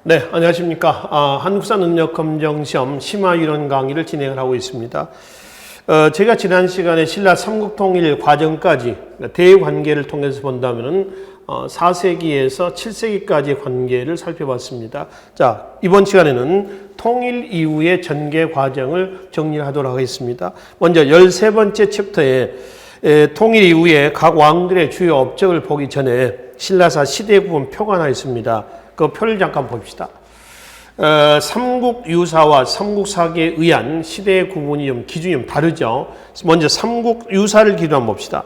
네, 안녕하십니까. 한국사능력검정시험 심화유론 강의를 진행을 하고 있습니다. 제가 지난 시간에 신라 삼국통일 과정까지 대관계를 통해서 본다면은 4세기에서 7세기까지의 관계를 살펴봤습니다. 자, 이번 시간에는 통일 이후의 전개 과정을 정리하도록 하겠습니다. 먼저 13번째 챕터에 통일 이후에 각 왕들의 주요 업적을 보기 전에 신라사 시대 구분 표가 하나 있습니다. 그 표를 잠깐 봅시다. 삼국유사와 삼국사기에 의한 시대의 구분이 기준이 좀 다르죠. 먼저 삼국유사를 기준 한번 봅시다.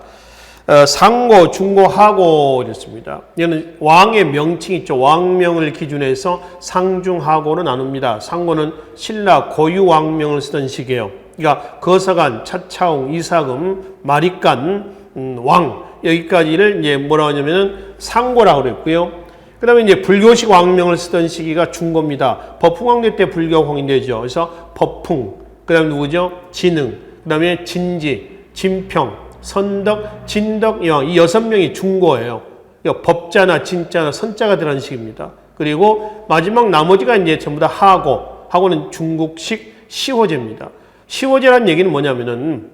상고, 중고, 하고 이랬습니다. 이거는 왕의 명칭 있죠. 왕명을 기준해서 상중하고로 나눕니다. 상고는 신라 고유 왕명을 쓰던 시기예요. 그러니까 거사간, 차차웅, 이사금, 마립간, 왕 여기까지를 이제 뭐라고 하냐면은 상고라고 그랬고요. 그 다음에 이제 불교식 왕명을 쓰던 시기가 중고입니다. 법흥왕대 때 불교 홍인되죠. 그래서 법흥, 그 다음에 누구죠? 진흥, 그 다음에 진지, 진평, 선덕, 진덕, 이 6명이 중고예요. 그러니까 법자나 진자나 선자가 들어간 식입니다. 그리고 마지막 나머지가 이제 전부 다 하고, 하고는 중국식 시호제입니다. 시호제라는 얘기는 뭐냐면은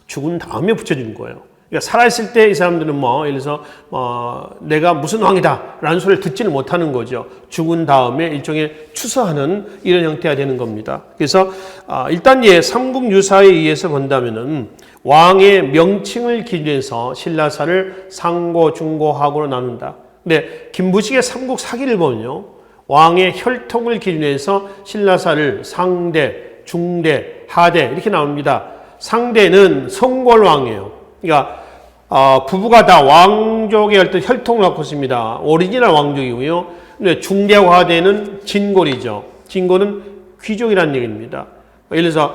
죽은 다음에 붙여주는 거예요. 그러니까 살아있을 때 이 사람들은 예를 들어서 내가 무슨 왕이다 라는 소리를 듣지는 못하는 거죠. 죽은 다음에 일종의 추서하는 이런 형태가 되는 겁니다. 그래서 일단 삼국유사에 의해서 본다면은 왕의 명칭을 기준해서 신라사를 상고, 중고, 하고로 나눈다. 근데 김부식의 삼국사기를 보면요, 왕의 혈통을 기준해서 신라사를 상대, 중대, 하대 이렇게 나옵니다. 상대는 성골왕이에요. 그러니까 부부가 다 왕족의 어떤 혈통을 갖고 있습니다. 오리지널 왕족이고요. 근데 중대화대는 진골이죠. 진골은 귀족이라는 얘기입니다. 예를 들어서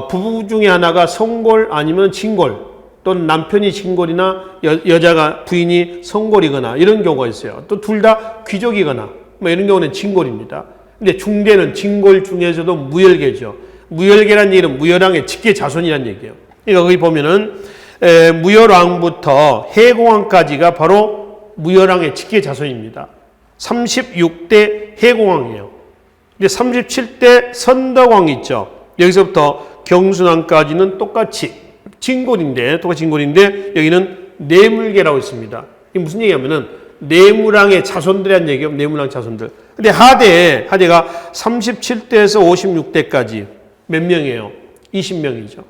부부 중에 하나가 성골 아니면 진골, 또는 남편이 진골이나 여자가 부인이 성골이거나 이런 경우가 있어요. 또 둘 다 귀족이거나 이런 경우는 진골입니다. 근데 중대는 진골 중에서도 무열계죠. 무열계라는 얘기는 무열왕의 직계 자손이라는 얘기예요. 그러니까 거기 보면은 무열왕부터 해공왕까지가 바로 무열왕의 직계 자손입니다. 36대 해공왕이에요. 이제 37대 선덕왕이 있죠. 여기서부터 경순왕까지는 똑같이 진골인데 여기는 내물계라고 있습니다. 이게 무슨 얘기냐면은 내물왕의 자손들이란 얘기예요. 내물왕 자손들. 근데 하대가 37대에서 56대까지 몇 명이에요? 20명이죠.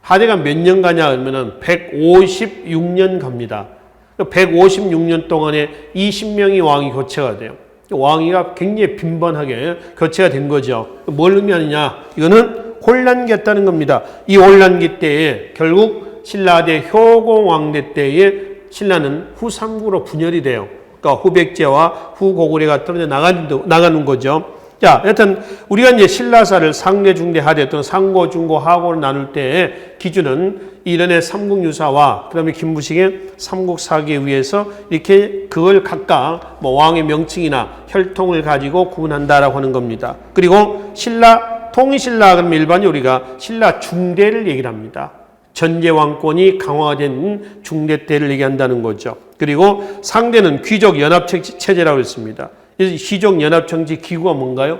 하대가 몇 년 가냐 하면은 156년 갑니다. 156년 동안에 20명이 왕이 교체가 돼요. 왕위가 굉장히 빈번하게 교체가 된 거죠. 뭘 의미하느냐? 이거는 혼란기였다는 겁니다. 이 혼란기 때에 결국 신라대 효공왕대 때에 신라는 후삼국으로 분열이 돼요. 그러니까 후백제와 후고구려가 떨어져 나가는 거죠. 자, 여튼 우리가 이제 신라사를 상대, 중대, 하대 또는 상고, 중고, 하고를 나눌 때의 기준은 이런의 삼국유사와 그다음에 김부식의 삼국사기에 의해서 이렇게 그걸 각각 왕의 명칭이나 혈통을 가지고 구분한다라고 하는 겁니다. 그리고 통일신라 그러면 일반적으로 우리가 신라 중대를 얘기를 합니다. 전제왕권이 강화된 중대 때를 얘기한다는 거죠. 그리고 상대는 귀족 연합체제라고 했습니다. 귀족 연합정치 기구가 뭔가요?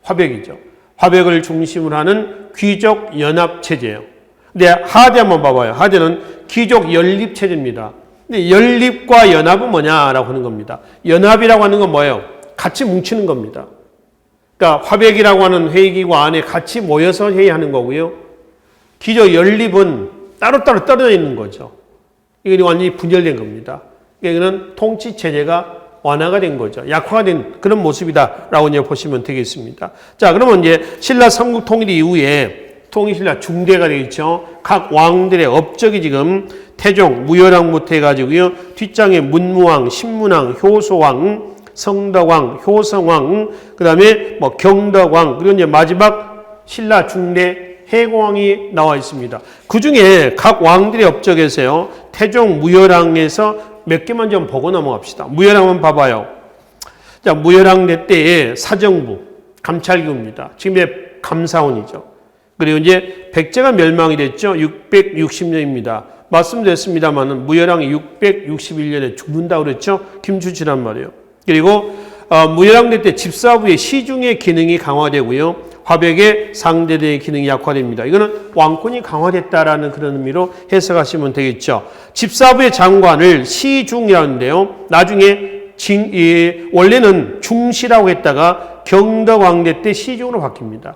화백이죠. 화백을 중심으로 하는 귀족 연합체제예요. 근데 하대 한번 봐봐요. 하대는 귀족 연립체제입니다. 근데 연립과 연합은 뭐냐라고 하는 겁니다. 연합이라고 하는 건 뭐예요? 같이 뭉치는 겁니다. 그러니까 화백이라고 하는 회의기구 안에 같이 모여서 회의하는 거고요. 귀족 연립은 따로따로 떨어져 있는 거죠. 이게 완전히 분열된 겁니다. 이거는 통치체제가 완화가 된 거죠. 약화가 된 그런 모습이다라고 이제 보시면 되겠습니다. 자, 그러면 이제 신라 삼국 통일 이후에 통일신라 중대가 되겠죠. 각 왕들의 업적이 지금 태종, 무열왕부터 해가지고요. 뒷장에 문무왕, 신문왕, 효소왕, 성덕왕, 효성왕, 그 다음에 경덕왕, 그리고 이제 마지막 신라 중대 해공왕이 나와 있습니다. 그 중에 각 왕들의 업적에서요. 태종, 무열왕에서 몇 개만 좀 보고 넘어갑시다. 무열왕 한번 봐봐요. 자, 무열왕 때에 사정부, 감찰기구입니다. 지금의 감사원이죠. 그리고 이제 백제가 멸망이 됐죠. 660년입니다. 말씀드렸습니다만은 무열왕이 661년에 죽는다고 그랬죠. 김주치란 말이에요. 그리고 무열왕대 때 집사부의 시중의 기능이 강화되고요. 화백의 상대대의 기능이 약화됩니다. 이거는 왕권이 강화됐다라는 그런 의미로 해석하시면 되겠죠. 집사부의 장관을 시중이라는데요. 나중에 원래는 중시라고 했다가 경덕왕대 때 시중으로 바뀝니다.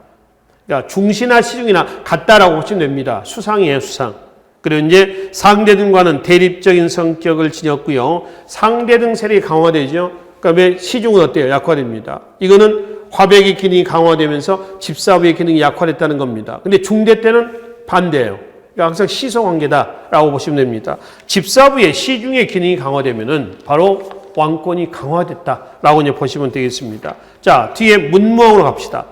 그러니까 중시나 시중이나 같다라고 보시면 됩니다. 수상이에요, 수상. 그리고 이제 상대등과는 대립적인 성격을 지녔고요. 상대등 세력이 강화되죠. 그다음에 시중은 어때요? 약화됩니다. 이거는 화백의 기능이 강화되면서 집사부의 기능이 약화됐다는 겁니다. 근데 중대 때는 반대예요. 그러니까 항상 시소관계다라고 보시면 됩니다. 집사부의 시중의 기능이 강화되면은 바로 왕권이 강화됐다라고 이제 보시면 되겠습니다. 자, 뒤에 문무왕으로 갑시다.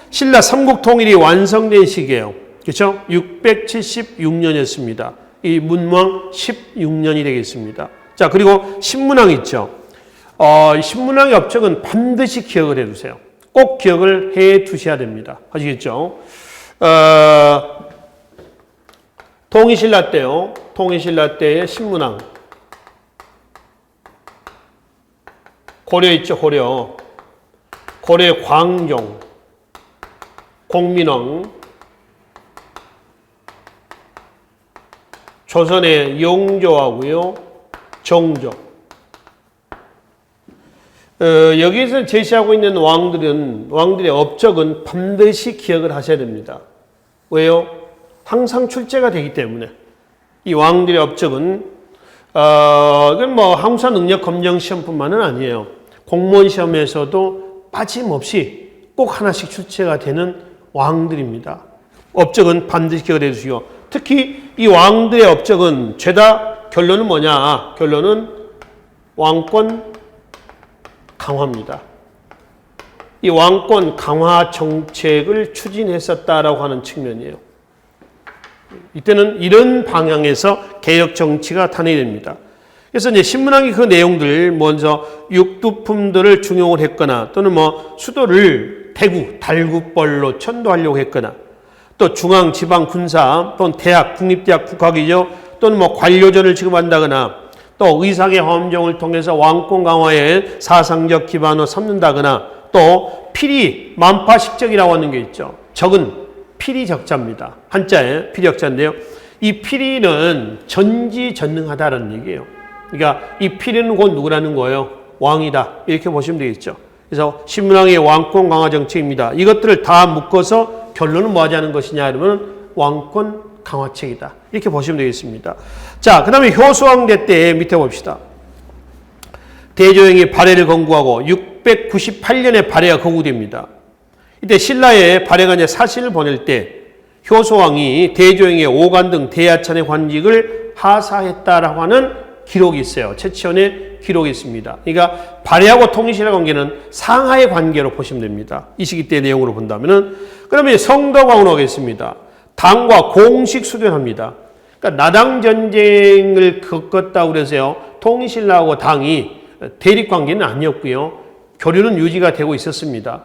신라 삼국통일이 완성된 시기예요. 그렇죠? 676년이었습니다. 이 문무왕 16년이 되겠습니다. 자, 그리고 신문왕 있죠. 신문왕의 업적은 반드시 기억을 해두세요. 꼭 기억을 해 두셔야 됩니다. 아시겠죠? 통일신라 때요. 통일신라 때의 신문왕. 고려 있죠, 고려. 고려의 광종, 공민왕, 조선의 영조하고요, 정조. 여기에서 제시하고 있는 왕들의 업적은 반드시 기억을 하셔야 됩니다. 왜요? 항상 출제가 되기 때문에. 이 왕들의 업적은, 이건 뭐 항사 능력 검정 시험뿐만은 아니에요. 공무원 시험에서도 빠짐없이 꼭 하나씩 출제가 되는 왕들입니다. 업적은 반드시 기억을 해주시고, 특히 이 왕들의 업적은 죄다 결론은 뭐냐? 결론은 왕권 강화입니다. 이 왕권 강화 정책을 추진했었다라고 하는 측면이에요. 이때는 이런 방향에서 개혁 정치가 탄핵이 됩니다. 그래서 이제 신문왕이 그 내용들 먼저 육두품들을 중용을 했거나 또는 뭐 수도를 대구, 달구벌로 천도하려고 했거나 또 중앙, 지방, 군사 또는 대학, 국립대학, 국학이죠. 또는 뭐 관료전을 지급한다거나 또 의상의 함정을 통해서 왕권 강화에 사상적 기반을 삼는다거나 또 필히 만파식적이라고 하는 게 있죠. 적은 필히적자입니다. 한자에 필히적자인데요. 이 필히는 전지전능하다라는 얘기예요. 그러니까 이 필히는 곧 누구라는 거예요? 왕이다. 이렇게 보시면 되겠죠. 그래서 신문왕의 왕권 강화 정책입니다. 이것들을 다 묶어서 결론은 뭐 하자는 것이냐 그러면 왕권 강화책이다. 이렇게 보시면 되겠습니다. 자, 그 다음에 효소왕대 때 밑에 봅시다. 대조영이 발해를 건국하고 698년에 발해가 건국됩니다. 이때 신라에 발해가 이제 사신을 보낼 때 효소왕이 대조영의 오간 등 대하천의 관직을 하사했다라고 하는 기록이 있어요. 최치원의 기록이 있습니다. 그러니까 발해하고 통일신라 관계는 상하의 관계로 보시면 됩니다. 이 시기 때 내용으로 본다면은 그러면 성덕왕으로 하겠습니다. 당과 공식 수교합니다. 그러니까 나당 전쟁을 겪었다고 그래서요. 통일신라하고 당이 대립 관계는 아니었고요. 교류는 유지가 되고 있었습니다.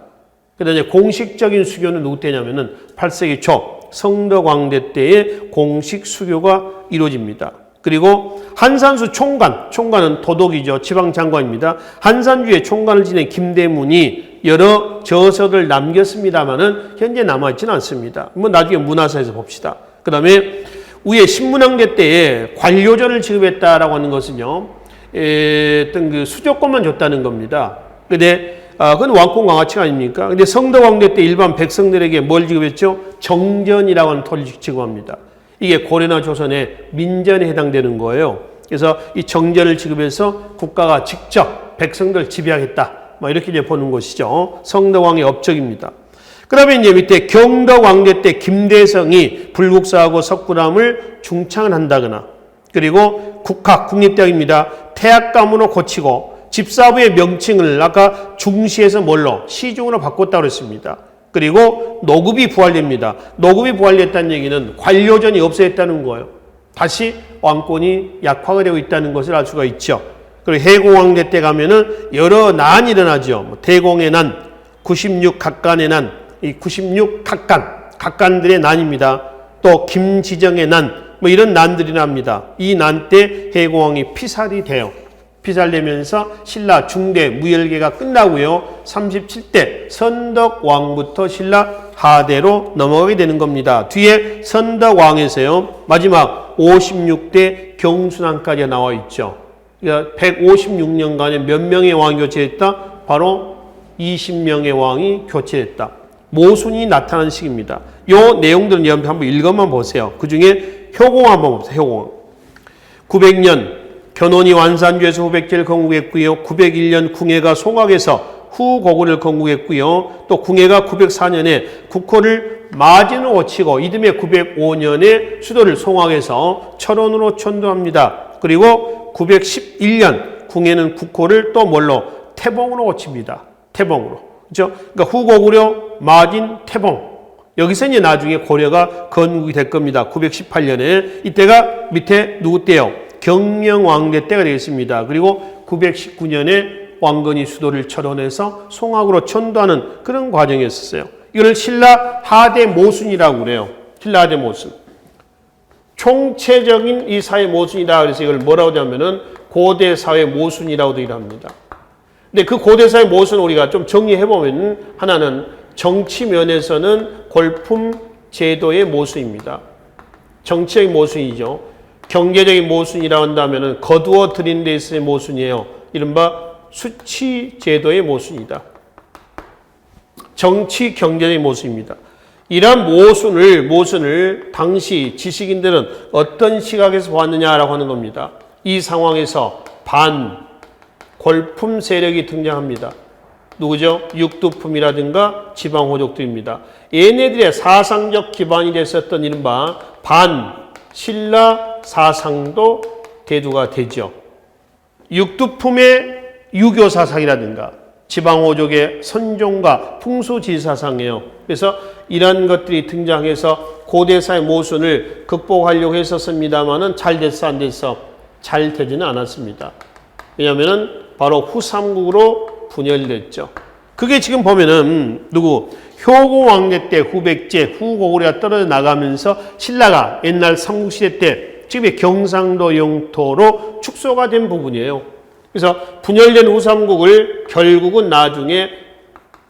그런데 이제 공식적인 수교는 누구 때냐면은 8세기 초 성덕왕대 때의 공식 수교가 이루어집니다. 그리고 한산수 총관은 도독이죠. 지방장관입니다. 한산주의 총관을 지낸 김대문이 여러 저서를 남겼습니다만은 현재 남아있지는 않습니다. 뭐 나중에 문화사에서 봅시다. 그 다음에 위에 신문왕대 때에 관료전을 지급했다라고 하는 것은요, 어떤 그 수조권만 줬다는 겁니다. 근데 그건 왕권 강화책 아닙니까? 근데 성덕왕대 때 일반 백성들에게 뭘 지급했죠? 정전이라고 하는 토를 지급합니다. 이게 고려나 조선의 민전에 해당되는 거예요. 그래서 이 정전을 지급해서 국가가 직접 백성들 지배하겠다. 뭐 이렇게 이제 보는 것이죠. 성덕왕의 업적입니다. 그 다음에 이제 밑에 경덕왕대 때 김대성이 불국사하고 석굴암을 중창을 한다거나 그리고 국학, 국립대학입니다. 태학감으로 고치고 집사부의 명칭을 아까 중시에서 뭘로? 시중으로 바꿨다고 그랬습니다. 그리고 노급이 부활됩니다. 노급이 부활됐다는 얘기는 관료전이 없어졌다는 거예요. 다시 왕권이 약화가 되고 있다는 것을 알 수가 있죠. 그리고 해공왕대 때 가면은 여러 난이 일어나죠. 대공의 난, 96각간의 난, 이 96각간들의 난입니다. 또 김지정의 난, 뭐 이런 난들이 납니다. 이 난 때 해공왕이 피살이 돼요. 피살되면서 신라 중대 무열계가 끝나고요. 37대 선덕왕부터 신라 하대로 넘어가게 되는 겁니다. 뒤에 선덕왕에서요. 마지막 56대 경순왕까지 나와 있죠. 그러니까 156년간에 몇 명의 왕이 교체했다? 바로 20명의 왕이 교체했다. 모순이 나타나는 시기입니다. 요 내용들은 여러분 한번 읽어만 보세요. 그 중에 효공 한번 보세요. 효공. 900년 견훤이 완산주에서 후백제를 건국했고요. 901년 궁예가 송악에서 후고구려를 건국했고요. 또 궁예가 904년에 국호를 마진으로 고치고 이듬해 905년에 수도를 송악에서 철원으로 천도합니다. 그리고 911년 궁예는 국호를 또 뭘로? 태봉으로 고칩니다. 태봉으로. 그렇죠? 그러니까 후고구려, 마진, 태봉. 여기서 이제 나중에 고려가 건국이 될 겁니다. 918년에. 이때가 밑에 누구 때요? 경명왕대 때가 되겠습니다. 그리고 919년에 왕건이 수도를 철원해서 송악으로 천도하는 그런 과정이었어요. 이걸 신라 하대 모순이라고 그래요. 신라 하대 모순. 총체적인 이 사회 모순이다. 그래서 이걸 뭐라고 하냐면은 고대 사회 모순이라고도 일합니다. 근데 그 고대 사회 모순을 우리가 좀 정리해 보면 하나는 정치 면에서는 골품 제도의 모순입니다. 정치적인 모순이죠. 경제적인 모순이라고 한다면 거두어 들인 데 있어의 모순이에요. 이른바 수치 제도의 모순이다. 정치 경제적인 모순입니다. 이러한 모순을 당시 지식인들은 어떤 시각에서 보았느냐라고 하는 겁니다. 이 상황에서 골품 세력이 등장합니다. 누구죠? 육두품이라든가 지방호족들입니다. 얘네들의 사상적 기반이 됐었던 이른바 신라 사상도 대두가 되죠. 육두품의 유교 사상이라든가 지방호족의 선종과 풍수지리사상이에요. 그래서 이런 것들이 등장해서 고대사의 모순을 극복하려고 했었습니다만은 잘 됐어 안 됐어? 잘 되지는 않았습니다. 왜냐하면 바로 후삼국으로 분열됐죠. 그게 지금 보면은 효고왕대 때 후백제, 후고구려가 떨어져 나가면서 신라가 옛날 삼국시대 때 지금의 경상도 영토로 축소가 된 부분이에요. 그래서 분열된 후삼국을 결국은 나중에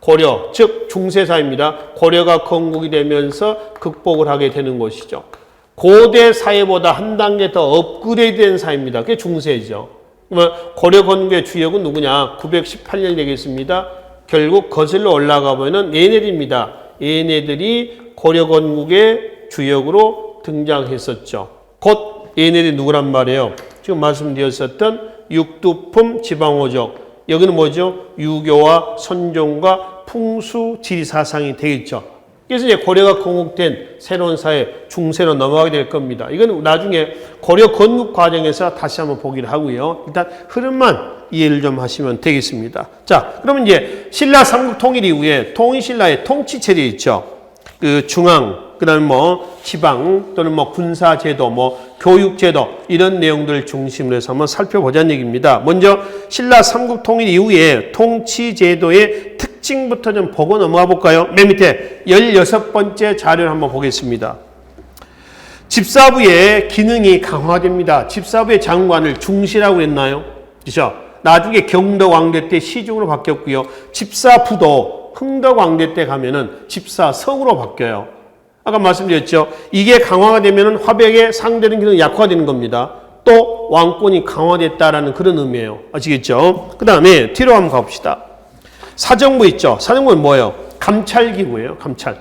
고려, 즉 중세사입니다. 고려가 건국이 되면서 극복을 하게 되는 것이죠. 고대 사회보다 한 단계 더 업그레이드된 사회입니다. 그게 중세죠. 고려 건국의 주역은 누구냐? 918년이 되겠습니다. 결국 거슬러 올라가 보면 얘네들입니다. 얘네들이 고려 건국의 주역으로 등장했었죠. 곧 얘네들이 누구란 말이에요? 지금 말씀드렸었던 육두품 지방호족. 여기는 뭐죠? 유교와 선종과 풍수 지리사상이 되겠죠. 그래서 이제 고려가 건국된 새로운 사회 중세로 넘어가게 될 겁니다. 이건 나중에 고려 건국 과정에서 다시 한번 보기를 하고요. 일단 흐름만 이해를 좀 하시면 되겠습니다. 자, 그러면 이제 신라 삼국 통일 이후에 통일신라의 통치체제 있죠. 그 중앙, 그 다음에 지방, 또는 군사제도, 교육제도, 이런 내용들을 중심으로 해서 한번 살펴보자는 얘기입니다. 먼저 신라 삼국 통일 이후에 통치제도의 특징부터 좀 보고 넘어가 볼까요? 맨 밑에 16번째 자료를 한번 보겠습니다. 집사부의 기능이 강화됩니다. 집사부의 장관을 중시라고 했나요? 그렇죠? 나중에 경덕왕대 때 시중으로 바뀌었고요. 집사부도 흥덕왕대 때 가면은 집사성으로 바뀌어요. 아까 말씀드렸죠. 이게 강화가 되면은 화백의 상대적인 기능이 약화되는 겁니다. 또 왕권이 강화됐다라는 그런 의미예요. 아시겠죠? 그 다음에 뒤로 한번 가봅시다. 사정부 있죠. 사정부는 뭐예요? 감찰기구예요. 감찰.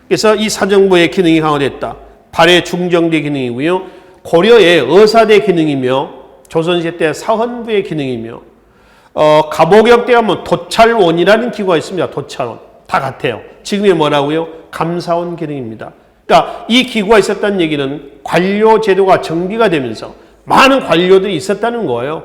그래서 이 사정부의 기능이 강화됐다. 발해 중정대 기능이고요. 고려의 의사대 기능이며 조선시대 때 사헌부의 기능이며 가보격 때 가면 도찰원이라는 기구가 있습니다. 도찰원. 다 같아요. 지금의 뭐라고요? 감사원 기능입니다. 그러니까 이 기구가 있었다는 얘기는 관료 제도가 정비가 되면서 많은 관료들이 있었다는 거예요.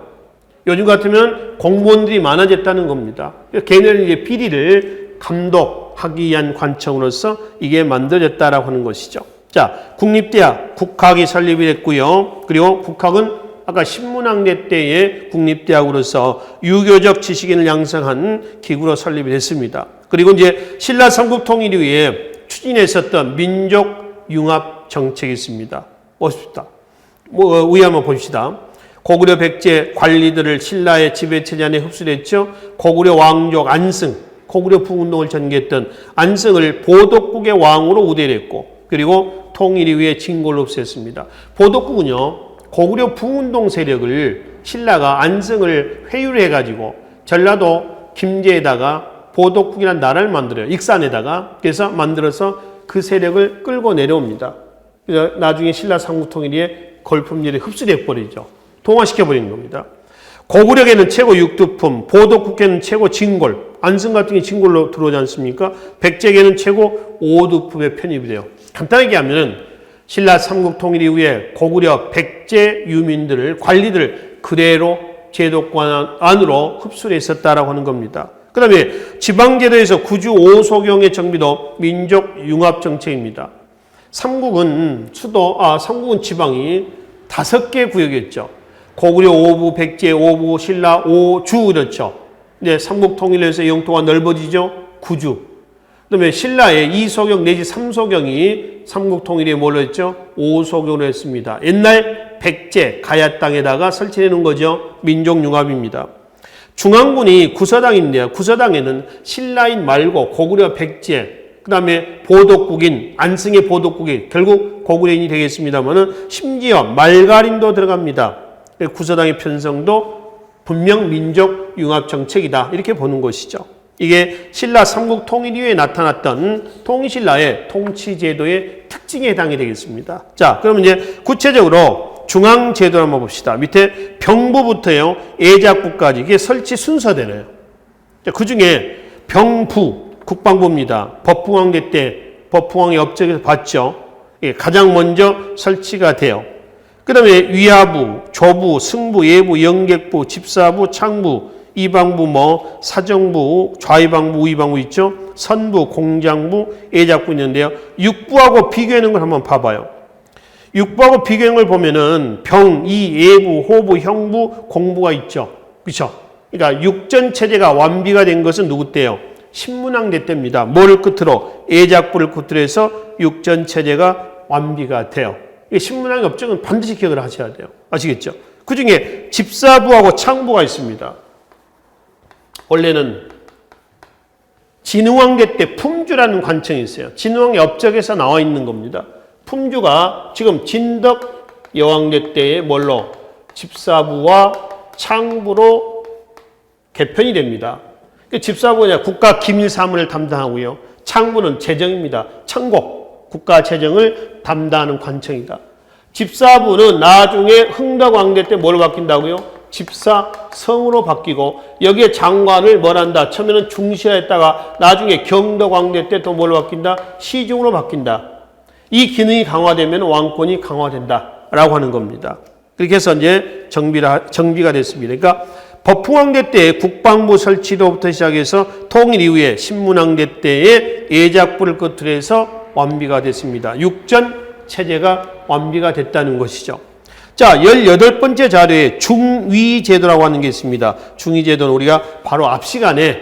요즘 같으면 공무원들이 많아졌다는 겁니다. 걔네는 이제 비리를 감독하기 위한 관청으로서 이게 만들어졌다라고 하는 것이죠. 자, 국립대학, 국학이 설립이 됐고요. 그리고 국학은 아까 신문학대 때의 국립대학으로서 유교적 지식인을 양성한 기구로 설립이 됐습니다. 그리고 이제 신라 삼국 통일 이후에 추진했었던 민족 융합 정책이 있습니다. 보십시다. 위에 한번 봅시다. 고구려 백제 관리들을 신라의 지배체제 안에 흡수했죠. 고구려 왕족 안승, 고구려 부운동을 전개했던 안승을 보덕국의 왕으로 우대를 했고, 그리고 통일 이후에 진골로 흡수했습니다. 보덕국은요, 고구려 부운동 세력을 신라가 안승을 회유를 해가지고 전라도 김제에다가 보덕국이라는 나라를 만들어요. 익산에다가. 그래서 만들어서 그 세력을 끌고 내려옵니다. 그래서 나중에 신라 삼국통일에 걸품들이 흡수돼 버리죠. 동화시켜버리는 겁니다. 고구려계는 최고 육두품, 보덕국계는 최고 진골, 안승 같은 게 진골로 들어오지 않습니까? 백제계는 최고 오두품에 편입이 돼요. 간단하게 하면은 신라 삼국통일 이후에 고구려 백제 유민들을, 관리들을 그대로 제도권 안으로 흡수를 했었다라고 하는 겁니다. 그 다음에 지방제도에서 구주 5소경의 정비도 민족융합정책입니다. 삼국은 삼국은 지방이 5개 구역이었죠. 고구려 5부, 백제 5부, 신라 5주 이렇죠. 이제 삼국통일에서 영토가 넓어지죠. 9주. 그 다음에 신라의 2소경 내지 3소경이 삼국통일에 뭘로 했죠? 5소경으로 했습니다. 옛날 백제 가야 땅에다가 설치해 놓은 거죠. 민족융합입니다. 중앙군이 구서당인데요. 구서당에는 신라인 말고 고구려 백제, 그 다음에 보덕국인, 안승의 보덕국인, 결국 고구려인이 되겠습니다만은 심지어 말가림도 들어갑니다. 구서당의 편성도 분명 민족 융합 정책이다. 이렇게 보는 것이죠. 이게 신라 삼국 통일 이후에 나타났던 통일신라의 통치제도의 특징에 해당이 되겠습니다. 자, 그러면 이제 구체적으로 중앙제도를 한번 봅시다. 밑에 병부부터요, 애작부까지 이게 설치 순서대로요. 그 중에 병부, 국방부입니다. 법흥왕대 때 법흥왕의 업적에서 봤죠. 가장 먼저 설치가 돼요. 그 다음에 위하부, 조부, 승부, 예부, 영객부, 집사부, 창부, 이방부, 사정부, 좌이방부, 우이방부 있죠. 선부, 공장부, 애작부 있는데요. 육부하고 비교하는 걸 한번 봐봐요. 육부하고 비교하는 걸 보면은 병, 이, 예부, 호부, 형부, 공부가 있죠. 그렇죠? 그러니까 육전 체제가 완비가 된 것은 누구 때예요? 신문왕대 때입니다. 뭐를 끝으로? 애작부를 끝으로 해서 육전 체제가 완비가 돼요. 신문왕의 업적은 반드시 기억을 하셔야 돼요. 아시겠죠? 그 중에 집사부하고 창부가 있습니다. 원래는 진흥왕대 때 품주라는 관청이 있어요. 진흥왕의 업적에서 나와 있는 겁니다. 품주가 지금 진덕 여왕대 때에 뭘로? 집사부와 창부로 개편이 됩니다. 집사부는 국가 기밀 사무를 담당하고요. 창부는 재정입니다. 창고, 국가 재정을 담당하는 관청이다. 집사부는 나중에 흥덕왕대 때 뭘 바뀐다고요? 집사성으로 바뀌고 여기에 장관을 뭘 한다? 처음에는 중시라 했다가 나중에 경덕왕대 때 또 뭘로 바뀐다? 시중으로 바뀐다. 이 기능이 강화되면 왕권이 강화된다라고 하는 겁니다. 그렇게 해서 이제 정비가 됐습니다. 그러니까 법흥왕대 때 국방부 설치로부터 시작해서 통일 이후에 신문왕대 때에 애작부를 끝으로 해서 완비가 됐습니다. 육전 체제가 완비가 됐다는 것이죠. 자, 18번째 자료에 중위제도라고 하는 게 있습니다. 중위제도는 우리가 바로 앞 시간에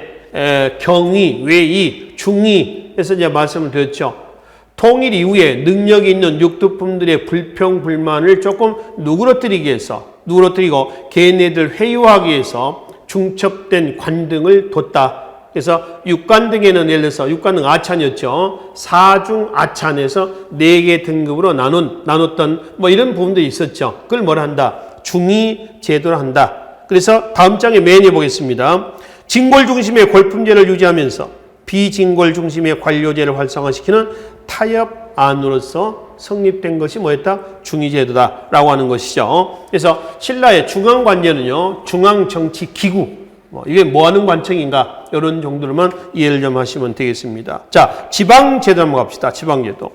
경위, 외위, 중위에서 이제 말씀을 드렸죠. 통일 이후에 능력이 있는 육두품들의 불평, 불만을 조금 누그러뜨리고 걔네들 회유하기 위해서 중첩된 관등을 뒀다. 그래서 육관 등에는 예를 들어서 육관 등 아찬이었죠. 사중 아찬에서 4개 등급으로 나눴던 이런 부분도 있었죠. 그걸 뭐라 한다? 중위 제도를 한다. 그래서 다음 장에 메뉴 보겠습니다. 진골 중심의 골품제를 유지하면서 비진골 중심의 관료제를 활성화시키는 타협 안으로서 성립된 것이 뭐였다? 중위제도다라고 하는 것이죠. 그래서 신라의 중앙관제는요, 중앙정치기구, 이게 뭐 하는 관청인가? 이런 정도로만 이해를 좀 하시면 되겠습니다. 자, 지방제도 한번 갑시다. 지방제도.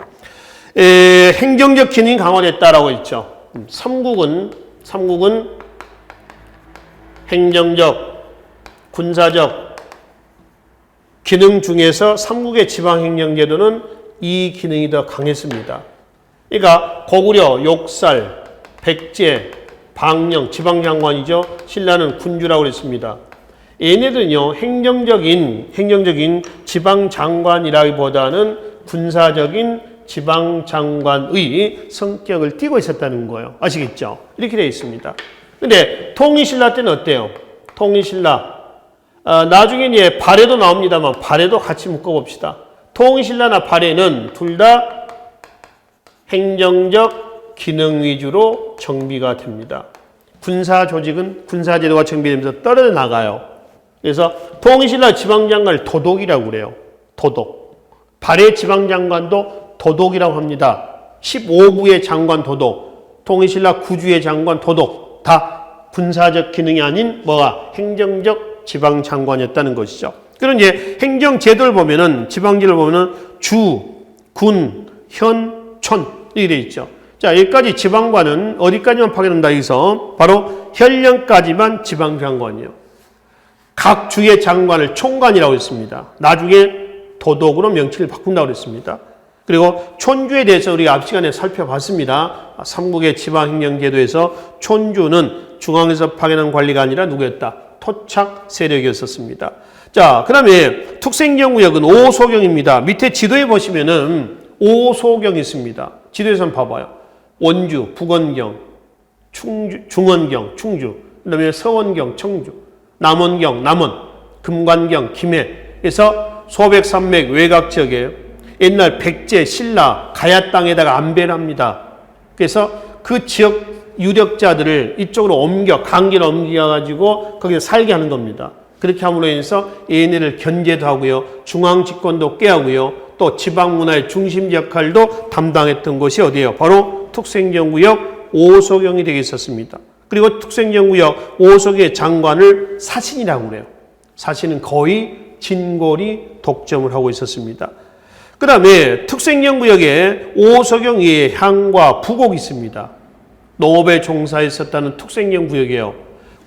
행정적 기능이 강화됐다라고 했죠. 삼국은 행정적, 군사적 기능 중에서 삼국의 지방행정제도는 이 기능이 더 강했습니다. 그러니까 고구려, 욕살, 백제, 방령, 지방장관이죠. 신라는 군주라고 그랬습니다. 얘네들은요, 행정적인 지방장관이라기보다는 군사적인 지방장관의 성격을 띠고 있었다는 거예요. 아시겠죠? 이렇게 되어 있습니다. 근데 통일신라 때는 어때요? 통일신라. 나중에 이제 발해도 나옵니다만 발해도 같이 묶어봅시다. 통일신라나 발해는 둘 다 행정적 기능 위주로 정비가 됩니다. 군사 조직은 군사제도가 정비되면서 떨어져 나가요. 그래서 통일신라 지방장관을 도독이라고 그래요. 도독. 발해 지방장관도 도독이라고 합니다. 15구의 장관 도독, 통일신라 9주의 장관 도독 다 군사적 기능이 아닌 뭐가 행정적 지방장관이었다는 것이죠. 그런 이제 행정제도를 보면은 지방제를 보면은 주, 군, 현, 촌 이렇게 돼 있죠. 자, 여기까지 지방관은 어디까지만 파견한다 여기서 바로 현령까지만 지방장관이요. 각 주의 장관을 총관이라고 했습니다. 나중에 도독으로 명칭을 바꾼다고 했습니다. 그리고 촌주에 대해서 우리가 앞 시간에 살펴봤습니다. 삼국의 지방행정제도에서 촌주는 중앙에서 파견한 관리가 아니라 누구였다? 토착 세력이었었습니다. 자, 그 다음에 특수행정구역은 5소경입니다. 밑에 지도에 보시면은 5소경이 있습니다. 지도에서 한번 봐봐요. 원주, 북원경, 충주, 중원경, 충주, 그 다음에 서원경, 청주, 남원경, 남원, 금관경, 김해. 그래서 소백산맥 외곽 지역에 옛날 백제, 신라, 가야 땅에다가 안배를 합니다. 그래서 그 지역 유력자들을 이쪽으로 강기로 옮겨가지고 거기서 살게 하는 겁니다. 그렇게 함으로 인해서 얘네를 견제도 하고요. 중앙 집권도 꾀하고요. 또 지방 문화의 중심 역할도 담당했던 곳이 어디예요? 바로 특수행정구역 5소경이 되겠었습니다. 그리고 특수행정구역 5소경의 장관을 사신이라고 그래요. 사신은 거의 진골이 독점을 하고 있었습니다. 그 다음에 특수행정구역에 5소경 위에 향과 부곡이 있습니다. 농업에 종사했었다는 특수행정구역이에요.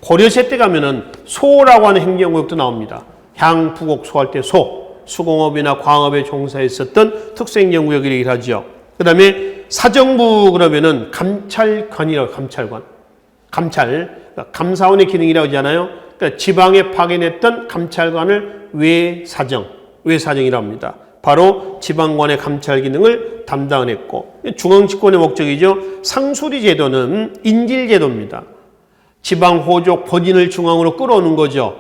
고려시대 때 가면은 소라고 하는 행정구역도 나옵니다. 향, 부곡, 소할 때 소, 수공업이나 광업에 종사했었던 특수행정구역이라고 얘기를 하죠. 그 다음에 사정부 그러면은 감찰관이라고 감찰관. 그러니까 감사원의 기능이라고 하잖아요. 그러니까 지방에 파견했던 감찰관을 외사정이라고 합니다. 바로 지방관의 감찰 기능을 담당했고 중앙집권의 목적이죠. 상수리 제도는 인질제도입니다. 지방 호족 본인을 중앙으로 끌어오는 거죠.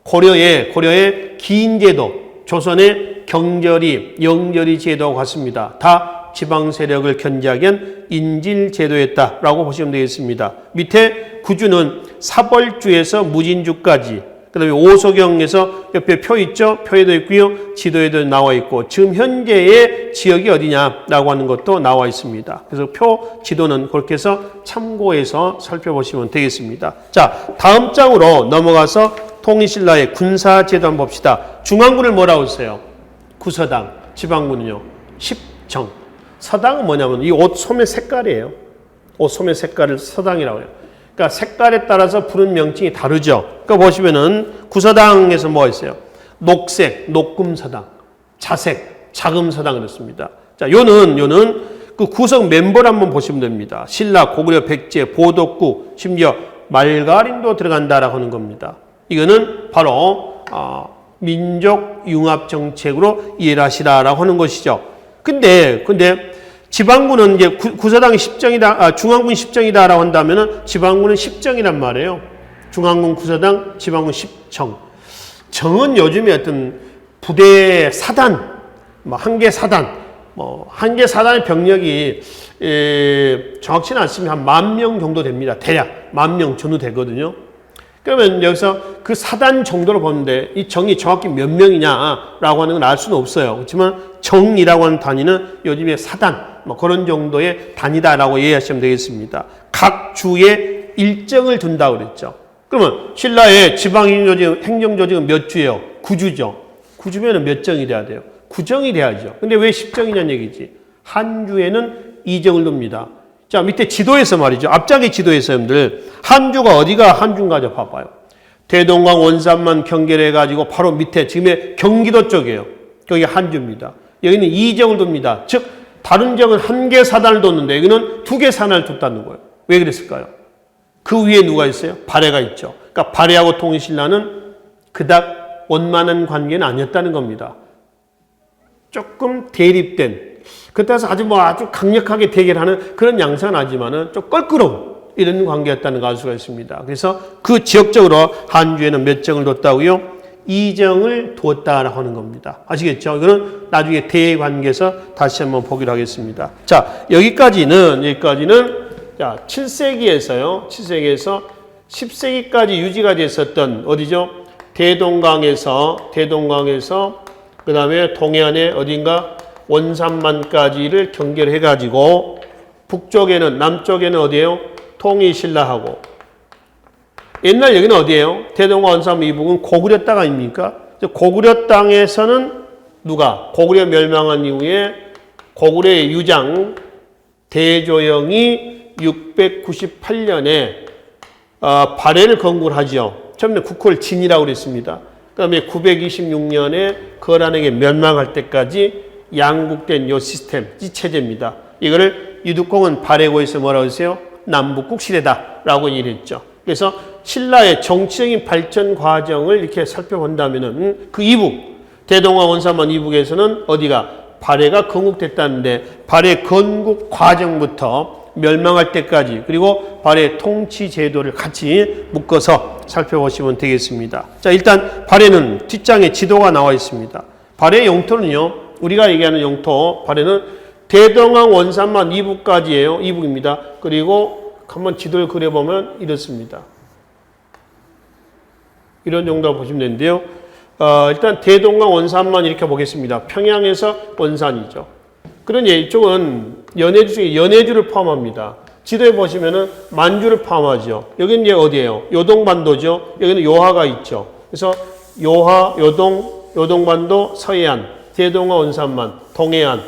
고려의 기인제도, 조선의 경절이, 영절이 제도와 같습니다. 다 지방 세력을 견제하기 위한 인질제도였다라고 보시면 되겠습니다. 밑에 구주는 사벌주에서 무진주까지, 그 다음에 5소경에서 옆에 표 있죠? 표에도 있고요. 지도에도 나와 있고 지금 현재의 지역이 어디냐라고 하는 것도 나와 있습니다. 그래서 표, 지도는 그렇게 해서 참고해서 살펴보시면 되겠습니다. 자, 다음 장으로 넘어가서 통일신라의 군사제도 한번 봅시다. 중앙군을 뭐라고 했어요? 구서당, 지방군은요? 십정. 서당은 뭐냐면 이 옷 소매 색깔이에요. 옷 소매 색깔을 서당이라고 해요. 그러니까 색깔에 따라서 부른 명칭이 다르죠. 그러니까 보시면은 구서당에서 뭐가 있어요? 녹색, 녹금서당, 자색, 자금서당 그렇습니다. 자, 요는 그 구성 멤버를 한번 보시면 됩니다. 신라, 고구려, 백제, 보덕구, 심지어 말가림도 들어간다라고 하는 겁니다. 이거는 바로 민족 융합 정책으로 이해를 하시라라고 하는 것이죠. 근데 지방군은 이제 구서당이 10정이다, 중앙군 10정이다라고 한다면은 지방군은 10정이란 말이에요. 중앙군 구서당, 지방군 10정. 정은 요즘에 어떤 부대 사단, 한 개 사단, 한 개 사단의 병력이 정확치는 않습니다. 한 10,000명 정도 됩니다. 대략 10,000명 전후 되거든요. 그러면 여기서 그 사단 정도로 보는데 이 정이 정확히 몇 명이냐라고 하는 건 알 수는 없어요. 그렇지만 정이라고 하는 단위는 요즘에 사단, 그런 정도의 단위다라고 이해하시면 되겠습니다. 각 주에 일정을 둔다고 그랬죠. 그러면 신라의 행정조직은 몇 주예요? 9주죠. 9주면 몇 정이 돼야 돼요? 9정이 돼야죠. 근데 왜 10정이냐는 얘기지. 한 주에는 2정을 둡니다. 자, 밑에 지도에서 말이죠. 앞장의 지도에서 여러분들 한주가 어디가 한주인가 봐봐요. 대동강 원산만 경계해가지고 바로 밑에 지금의 경기도 쪽이에요. 여기 한주입니다. 여기는 2정을 둡니다. 즉 다른 정은 한 개 사단을 뒀는데 여기는 2개 사단을 뒀다는 거예요. 왜 그랬을까요? 그 위에 누가 있어요? 발해가 있죠. 그러니까 발해하고 통일신라는 그닥 원만한 관계는 아니었다는 겁니다. 조금 대립된, 그때서 아주 강력하게 대결하는 그런 양상은 아니지만은 좀 껄끄러운, 이런 관계였다는 걸 알 수가 있습니다. 그래서 그 지역적으로 한주에는 몇 정을 뒀다고요? 2정을 두었다라고 하는 겁니다. 아시겠죠? 이거는 나중에 대관계에서 다시 한번 보기로 하겠습니다. 자, 여기까지는 자, 7세기에서 10세기까지 유지가 됐었던 어디죠? 대동강에서 그 다음에 동해안의 어딘가 원산만까지를 경계를 해가지고 북쪽에는 남쪽에는 어디예요? 통일신라하고 옛날 여기는 어디예요? 대동강 원산 이북은 고구려 땅 아닙니까? 고구려 땅에서는 누가? 고구려 멸망한 이후에 고구려의 유장 대조영이 698년에 발해를 건국을 하죠. 처음에 국호를 진이라고 그랬습니다. 그 다음에 926년에 거란에게 멸망할 때까지 양국된 요 시스템, 이 체제입니다. 이거를 유득공은 발해고에서 뭐라고 했어요? 남북국 시대다라고 얘기했죠. 그래서 신라의 정치적인 발전 과정을 이렇게 살펴본다면은 그 이북, 대동강 원산만 이북에서는 어디가 발해가 건국됐다는데 발해 건국 과정부터 멸망할 때까지 그리고 발해 통치 제도를 같이 묶어서 살펴보시면 되겠습니다. 자, 일단 발해는 뒷장에 지도가 나와 있습니다. 발해 영토는요, 우리가 얘기하는 영토, 발해는 대동강 원산만 이북까지예요. 이북입니다. 그리고 한번 지도를 그려보면 이렇습니다. 이런 정도로 보시면 되는데요. 일단 대동강 원산만 이렇게 보겠습니다. 평양에서 원산이죠. 그러니 이쪽은 연해주 중에 연해주를 포함합니다. 지도에 보시면은 만주를 포함하죠. 여기는 이제 어디예요? 요동반도죠. 여기는 요하가 있죠. 그래서 요하, 요동반도, 서해안, 대동강 원산만, 동해안,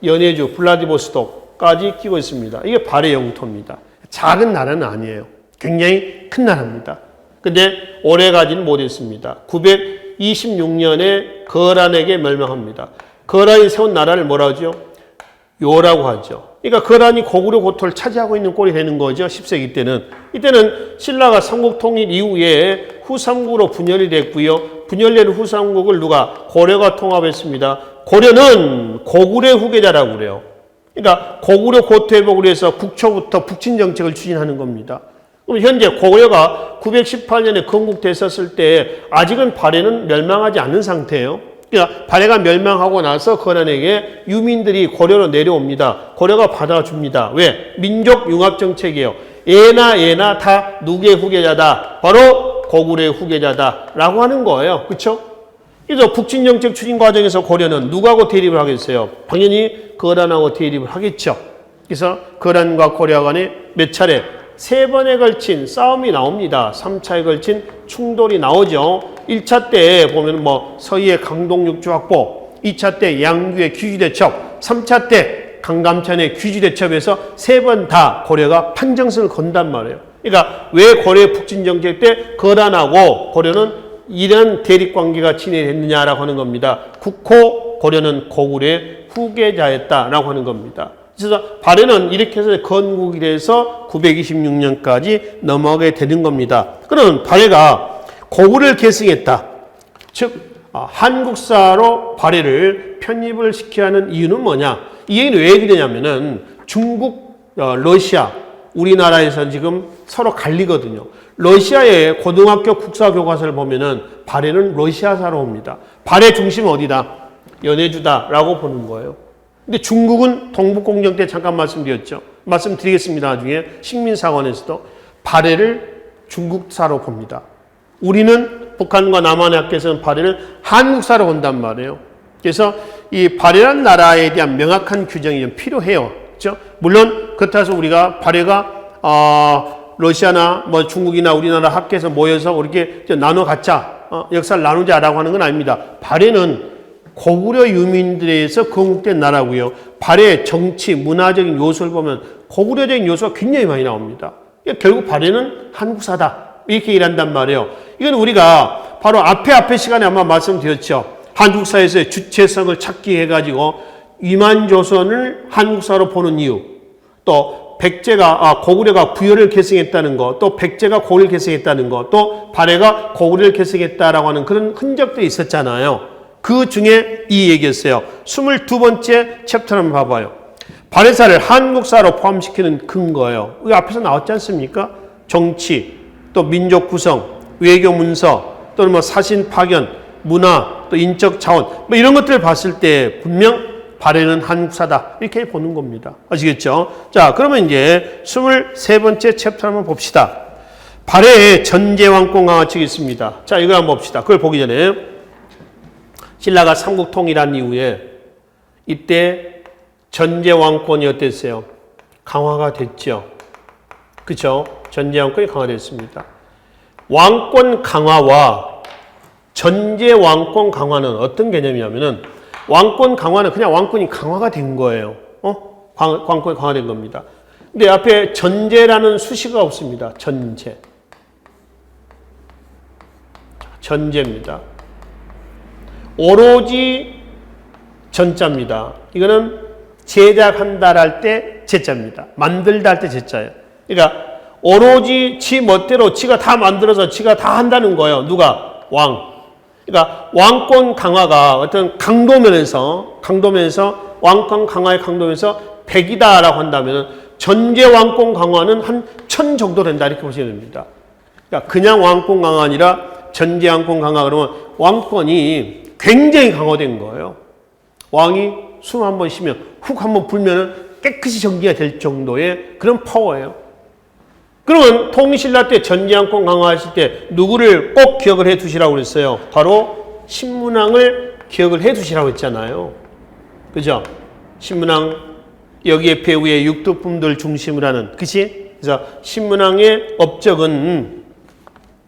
연해주, 블라디보스톡까지 끼고 있습니다. 이게 발해 영토입니다. 작은 나라는 아니에요. 굉장히 큰 나라입니다. 근데 오래 가지는 못했습니다. 926년에 거란에게 멸망합니다. 거란이 세운 나라를 뭐라 하죠? 요라고 하죠. 그러니까 거란이 고구려 고토를 차지하고 있는 꼴이 되는 거죠. 10세기 때는. 이때는 신라가 삼국 통일 이후에 후삼국으로 분열이 됐고요. 분열된 후삼국을 누가? 고려가 통합했습니다. 고려는 고구려 후계자라고 그래요. 그러니까 고구려 고토 회복을 위해서 국초부터 북진 정책을 추진하는 겁니다. 그럼 현재 고구려가 918년에 건국됐었을 때 아직은 발해는 멸망하지 않은 상태예요. 그러니까 발해가 멸망하고 나서 거란에게 유민들이 고려로 내려옵니다. 고려가 받아줍니다. 왜? 민족 융합 정책이에요. 얘나 다 누구의 후계자다. 바로 고구려의 후계자다라고 하는 거예요. 그렇죠? 그래서 북진 정책 추진 과정에서 고려는 누구하고 대립을 하겠어요? 당연히 거란하고 대립을 하겠죠. 그래서 거란과 고려 간에 몇 차례 3번에 걸친 싸움이 나옵니다. 3차에 걸친 충돌이 나오죠. 1차 때 보면 서희의 강동육주 확보, 2차 때 양규의 귀주대첩, 3차 때 강감찬의 귀주대첩에서 3번 다 고려가 판정승을 건단 말이에요. 그러니까 왜 고려의 북진정책 때 거란하고 고려는 이런 대립관계가 진행됐느냐라고 하는 겁니다. 국호 고려는 고구려의 후계자였다라고 하는 겁니다. 그래서 발해는 이렇게 해서 건국이 돼서 926년까지 넘어가게 되는 겁니다. 그러면 발해가 고구려를 계승했다. 즉 한국사로 발해를 편입을 시켜야 하는 이유는 뭐냐? 이 얘기는 왜 그러냐면은 중국, 러시아, 우리나라에서 지금 서로 갈리거든요. 러시아의 고등학교 국사교과서를 보면은 발해는 러시아사로 옵니다. 발해 중심은 어디다? 연해주다라고 보는 거예요. 근데 중국은 동북공정 때 잠깐 말씀드렸죠. 말씀드리겠습니다. 나중에 식민사관에서도 발해를 중국사로 봅니다. 우리는 북한과 남한의 학교에서는 발해를 한국사로 본단 말이에요. 그래서 이 발해라는 나라에 대한 명확한 규정이 좀 필요해요. 그렇죠? 물론 그렇다고 해서 우리가 발해가 러시아나 중국이나 우리나라 학교에서 모여서 이렇게 나눠 갖자, 역사를 나누자라고 하는 건 아닙니다. 발해는 고구려 유민들에서 건국된 나라고요. 발해 정치, 문화적인 요소를 보면 고구려적인 요소가 굉장히 많이 나옵니다. 결국 발해는 한국사다. 이렇게 일한단 말이에요. 이건 우리가 바로 앞에 시간에 아마 말씀드렸죠. 한국사에서의 주체성을 찾기 해가지고 위만조선을 한국사로 보는 이유, 또 백제가 고구려가 부여를 계승했다는 것, 또 백제가 고구려를 계승했다는 것, 또 발해가 고구려를 계승했다라고 하는 그런 흔적들이 있었잖아요. 그 중에 이 얘기였어요. 22번째 챕터를 한번 봐봐요. 발해사를 한국사로 포함시키는 근거예요. 이 앞에서 나왔지 않습니까? 정치, 또 민족 구성, 외교 문서, 또는 뭐 사신 파견, 문화, 또 인적 자원, 뭐 이런 것들을 봤을 때 분명 발해는 한국사다. 이렇게 보는 겁니다. 아시겠죠? 자, 그러면 이제 23번째 챕터 한번 봅시다. 발해의 전제왕권 강화책이 있습니다. 자, 이거 한번 봅시다. 그걸 보기 전에 신라가 삼국 통일한 이후에 이때 전제왕권이 어땠어요? 강화가 됐죠. 그렇죠? 전제왕권이 강화됐습니다. 왕권 강화와 전제왕권 강화는 어떤 개념이냐면은 왕권 강화는 그냥 왕권이 강화가 된 거예요. 왕권이 강화된 겁니다. 근데 앞에 전제라는 수식어가 없습니다. 전제. 전제입니다. 오로지 전자입니다. 이거는 제작한다 할 때 제자입니다. 만들다 할 때 제자예요. 그러니까 오로지 지 멋대로 지가 다 만들어서 지가 다 한다는 거예요. 누가? 왕. 그러니까 왕권 강화가 어떤 강도면에서 왕권 강화의 강도면에서 100이다라고 한다면 전제 왕권 강화는 한 1000 정도 된다 이렇게 보시면 됩니다. 그러니까 그냥 왕권 강화 아니라 전제 왕권 강화 그러면 왕권이 굉장히 강화된 거예요. 왕이 숨 한 번 쉬면 훅 한 번 불면은 깨끗이 정리가 될 정도의 그런 파워예요. 그러면 통신라 때 전제왕권 강화하실 때 누구를 꼭 기억을 해 두시라고 그랬어요? 바로 신문왕을 기억을 해 두시라고 했잖아요. 그죠? 신문왕 여기에 배후의 육두품들 중심으로 하는 그치? 그래서 신문왕의 업적은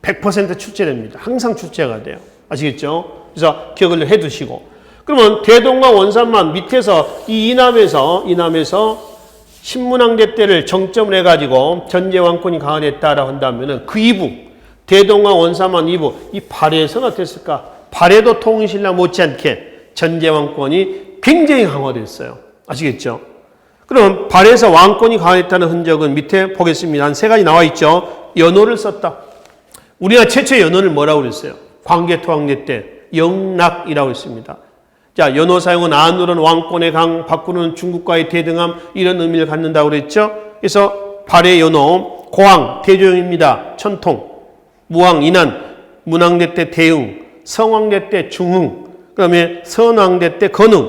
100% 출제됩니다. 항상 출제가 돼요. 아시겠죠? 그래서 기억을 해 두시고 그러면 대동과 원산만 밑에서 이 이남에서 신문왕대 때를 정점을 해가지고 전제왕권이 강화됐다라고 한다면 그 이부 대동과 원산만 이부 이 발해에서는 어땠을까? 발해도 통일신라 못지않게 전제왕권이 굉장히 강화됐어요. 아시겠죠? 그럼 발해에서 왕권이 강화됐다는 흔적은 밑에 보겠습니다. 한 3가지 나와 있죠. 연호를 썼다. 우리가 최초의 연호를 뭐라고 그랬어요? 광개토왕대 때 영락이라고 했습니다. 자, 연호 사용은 안으로는 왕권의 강, 밖으로는 중국과의 대등함 이런 의미를 갖는다고 그랬죠. 그래서 발해 연호, 고왕, 대조영입니다. 천통, 무왕, 인한, 문왕대 때 대응, 성왕대 때 중흥, 그 다음에 선왕대 때 건흥,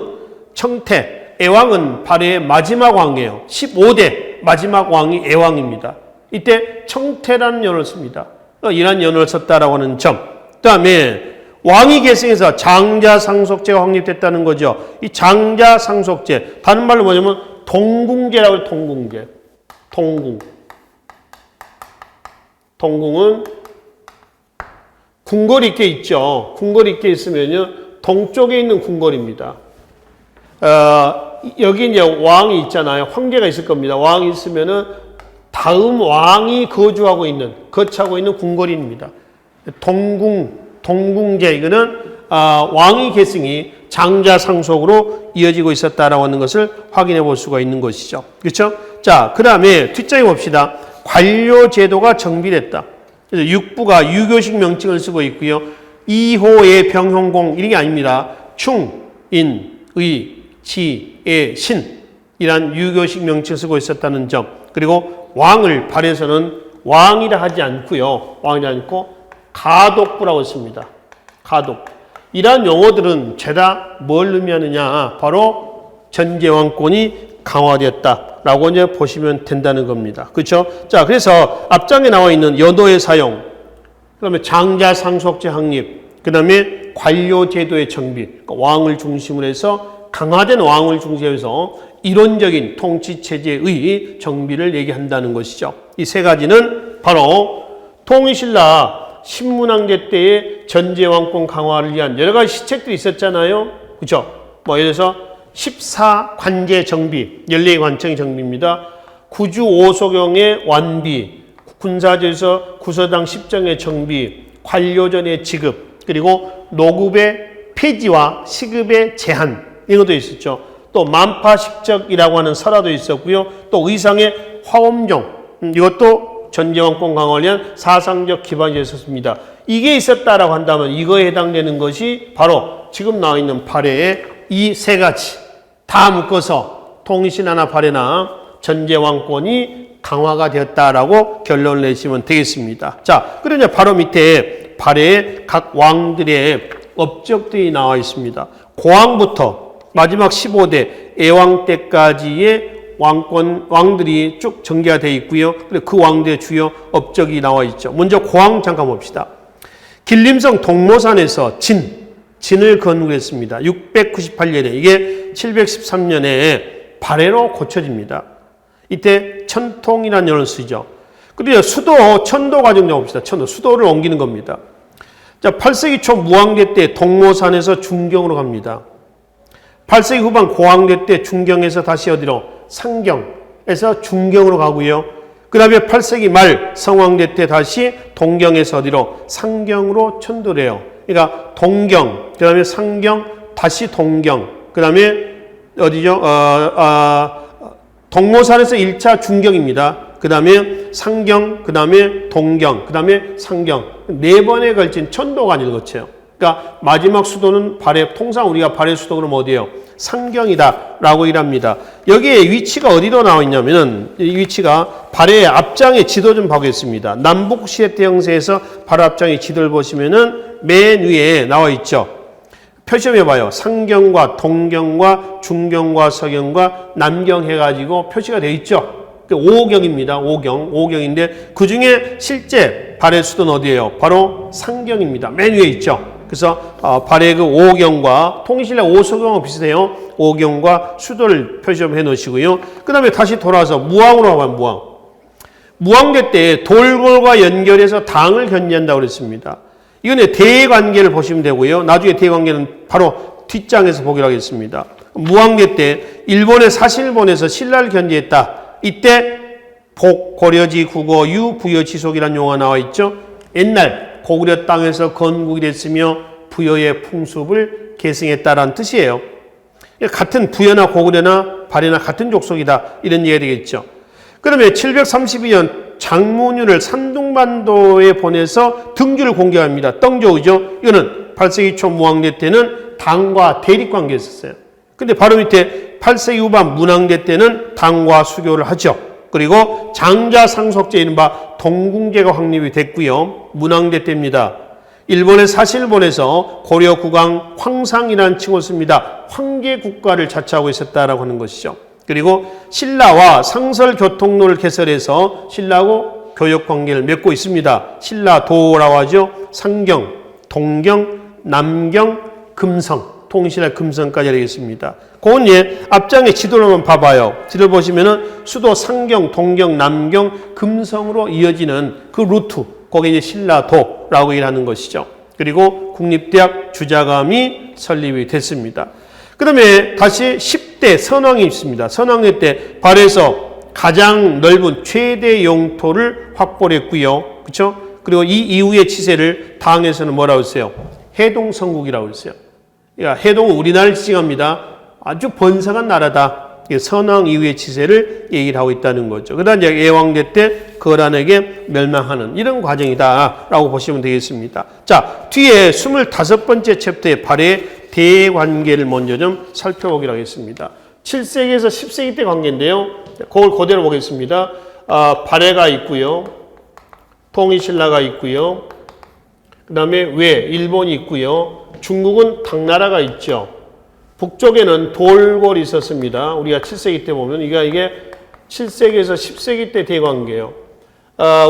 청태, 애왕은 발해의 마지막 왕이에요. 15대 마지막 왕이 애왕입니다. 이때 청태라는 연호를 씁니다. 이런 연호를 썼다라고 하는 점. 그 다음에 왕위 계승에서 장자상속제가 확립됐다는 거죠. 이 장자상속제, 다른 말로 뭐냐면 동궁제라고 해요. 동궁제. 동궁은 궁궐이 있게 있죠. 궁궐이 있게 있으면요. 동쪽에 있는 궁궐입니다. 여기 이제 왕이 있잖아요. 황제가 있을 겁니다. 왕이 있으면은 다음 왕이 거주하고 있는, 거처하고 있는 궁궐입니다. 동궁제, 이거는 왕위 계승이 장자상속으로 이어지고 있었다라고 하는 것을 확인해 볼 수가 있는 것이죠. 그렇죠? 자, 그 다음에 뒷장에 봅시다. 관료제도가 정비됐다. 그래서 육부가 유교식 명칭을 쓰고 있고요. 이호의 병형공 이런 게 아닙니다. 충, 인, 의, 지, 애, 신 이란 유교식 명칭을 쓰고 있었다는 점. 그리고 왕을 발해서는 왕이라 하지 않고요. 왕이라 않고 가독부라고 했습니다. 가독. 이러한 용어들은 죄다 뭘 의미하느냐? 바로 전제왕권이 강화되었다라고 이제 보시면 된다는 겁니다. 그렇죠? 자, 그래서 앞장에 나와 있는 연호의 사용, 그다음에 장자상속제 확립, 그다음에 관료제도의 정비, 그러니까 왕을 중심으로 해서 강화된 왕을 중심으로 해서 이론적인 통치체제의 정비를 얘기한다는 것이죠. 이 3가지는 바로 통일신라 신문왕대 때의 전제왕권 강화를 위한 여러 가지 시책들이 있었잖아요. 그렇죠? 뭐 예를 들어서 14관제 정비, 14개 관청의 정비입니다. 구주 오소경의 완비, 군사제에서 구서당 10정의 정비, 관료전의 지급, 그리고 노급의 폐지와 시급의 제한 이런 것도 있었죠. 또 만파식적이라고 하는 설화도 있었고요. 또 의상의 화엄종, 이것도 전제왕권 강화를 위한 사상적 기반이 있었습니다. 이게 있었다라고 한다면 이거에 해당되는 것이 바로 지금 나와 있는 발해의 이 3가지 다 묶어서 통신하나 발해나 전제왕권이 강화가 되었다라고 결론을 내시면 되겠습니다. 자, 그리고 이제 바로 밑에 발해의 각 왕들의 업적들이 나와 있습니다. 고왕부터 마지막 15대 애왕 때까지의 왕들이 쭉 전개가 되어 있고요. 그리고 그 왕들의 주요 업적이 나와 있죠. 먼저 고왕 잠깐 봅시다. 길림성 동모산에서 진을 건국했습니다. 698년에 이게 713년에 발해로 고쳐집니다. 이때 천통이라는 연을 쓰죠. 그리고 천도 과정 봅시다. 수도를 옮기는 겁니다. 자, 8세기 초 무왕대 때 동모산에서 중경으로 갑니다. 8세기 후반 고왕대 때 중경에서 다시 어디로? 상경에서 중경으로 가고요. 그 다음에 8세기 말 성왕대 때 다시 동경에서 어디로? 상경으로 천도를 해요. 그러니까 동경, 그 다음에 상경, 다시 동경, 그 다음에 어디죠? 동모산에서 1차 중경입니다. 그 다음에 상경, 그 다음에 동경, 그 다음에 상경. 4번에 걸친 천도관을 거쳐요. 그러니까 마지막 수도는 발해, 통상 우리가 발해 수도 그럼 어디예요? 상경이다라고 일합니다. 여기에 위치가 어디로 나와 있냐면은 이 위치가 발해의 앞장의 지도 좀 보겠습니다. 남북 시대 형세에서 바로 앞장의 지도를 보시면은 맨 위에 나와 있죠. 표시해 봐요. 상경과 동경과 중경과 서경과 남경 해가지고 표시가 되어 있죠. 5경입니다. 5경인데 그 중에 실제 발해 수도는 어디예요? 바로 상경입니다. 맨 위에 있죠. 그래서 발해 그 5경과 통일신라 5서경하고 비슷해요. 5경과 수도를 표시 좀 해놓으시고요. 그 다음에 다시 돌아와서 무왕으로 가봐요. 무왕대 때 돌궐과 연결해서 당을 견제한다고 그랬습니다. 이건 대관계를 보시면 되고요. 나중에 대관계는 바로 뒷장에서 보기로 하겠습니다. 무왕대 때 일본의 사실본에서 신라를 견제했다. 이때 복고려지 국어 유부여지속이라는 용어가 나와 있죠. 옛날 고구려 땅에서 건국이 됐으며 부여의 풍습을 계승했다라는 뜻이에요. 같은 부여나 고구려나 발해나 같은 족속이다 이런 얘기가 되겠죠. 그러면 732년 장문율을 산둥반도에 보내서 등주를 공격합니다. 떡조우죠. 이거는 8세기 초 무왕대 때는 당과 대립관계였었어요. 근데 바로 밑에 8세기 후반 문왕대 때는 당과 수교를 하죠. 그리고 장자상속제 이른바 동궁제가 확립이 됐고요. 문왕대 때입니다. 일본의 사실본에서 고려 국왕 황상이라는 칭호를 씁니다. 황제국가를 자처하고 있었다라고 하는 것이죠. 그리고 신라와 상설교통로를 개설해서 신라하고 교역관계를 맺고 있습니다. 신라도라고 하죠. 상경, 동경, 남경, 금성, 통신할 금성까지 되겠습니다. 그건 앞장의 지도를 한번 봐봐요. 지도를 보시면은 수도 상경, 동경, 남경, 금성으로 이어지는 그 루트, 거기에 이제 신라도라고 일하는 것이죠. 그리고 국립대학 주자감이 설립이 됐습니다. 그 다음에 다시 10대 선왕이 있습니다. 선왕대 때 발해서 가장 넓은 최대 영토를 확보를 했고요. 그렇죠? 그리고 이 이후의 치세를 당에서는 뭐라고 했어요? 해동성국이라고 했어요. 그러니까 해동은 우리나라를 지칭합니다. 아주 번성한 나라다. 선왕 이후의 치세를 얘기를 하고 있다는 거죠. 그 다음 이제 예왕대 때 거란에게 멸망하는 이런 과정이다라고 보시면 되겠습니다. 자, 뒤에 25번째 챕터의 발해의 대관계를 먼저 좀 살펴보기로 하겠습니다. 7세기에서 10세기 때 관계인데요. 그걸 그대로 보겠습니다. 발해가 있고요. 통일신라가 있고요. 그 다음에 일본이 있고요. 중국은 당나라가 있죠. 북쪽에는 돌궐이 있었습니다. 우리가 7세기 때 보면 이게 7세기에서 10세기 때 대관계예요.